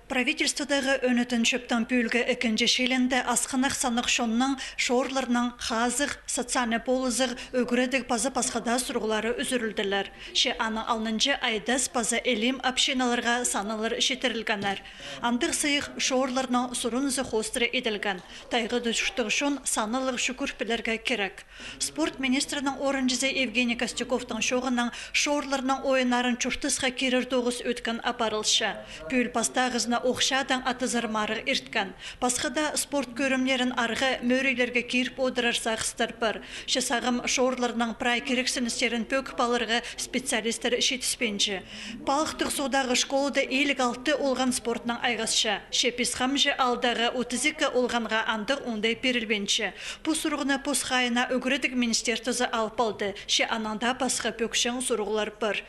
Правительстводағы өнітін чөптен пүлгі ikkinci шелінде асқынық санық шонның шорларының хазық, социальный полызық өгіредік пазы пасқада сұрғылары үзірілділер. Ше аның алнынчы айдас пазы элим общиналарға санылыр шетерілгенер. Андық сыйық шорларының сұрынызы хостыры еділген. Тайғы дүштіг шон санылық шүкірпілерге керек. Спорт министрінің орынжызы Евгений Костюковтың шоғының шорларының ойынарын чүштісқа керір тоғыз өткен апарылшы. Пүл пастағызына оқшадан атызырмары ирткен. Пасқада спорт көрімлерін арғы мөрейлерге киріп одырар сағыстар бар. Шесағым шорларының прай керексіністерін пөк балырғы специалистер шетіспенші. Палықтық содағы школды елік алты олған спортның айғасшы. Шепесқамжы алдағы 32 олғанға андық ондай перілбенші. Пұсырғына пұсқайына өгіредік министерствозы алып алды. Ше ананда пасқа пөкшен сұрғылар бар.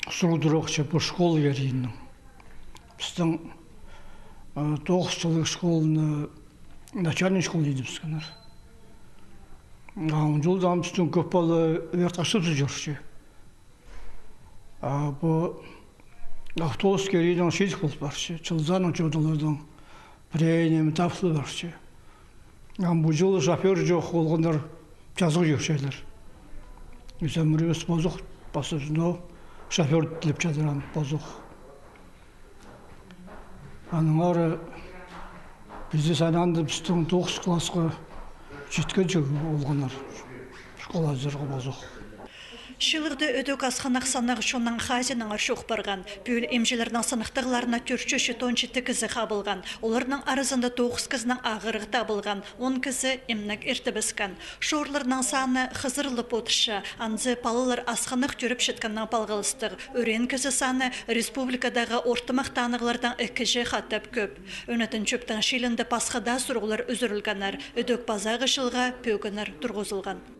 Сұрудырақшы бұл школы ерейінің. Біздің 9 жылық школыны начальный школ дейді біскенер. Жылдан біздің көп балы верташыпсы жүрші. Бұл автобус керейдің шедік болып баршы. Жылзаның жодалардың бірейіне метафлы баршы. Бұл жылы шофер жоқ олғандар жазғы жүршелер. Үзен мүрес бозық басып шофер тіліп жадыран бозық. Аның ары бізде сананды біздің 9 классқа жеткен жүгі олғанар. Школа зырғы бозық. Шылырды өдік асқанақ санақ шонның хазинің аршуқ барған. Пүл емжелердің сынықтығыларына түрчі тончы тікізі қабылған. Оларының арызында 9 кізінің ағырығы табылған. 10 кізі емнік ерті біскен. Шорларының саны қызырлып отышы. Анзы палылар асқанық түріп шетканның палғылыстық. Өрен кізі саны республикадағы ортымақ танығылардан 2 қаттап көп. Өнетін чөптің шелінді пасқада сұрғылар үзірілгенер. Өдік базағы шылға пөгінер тұрғызылған.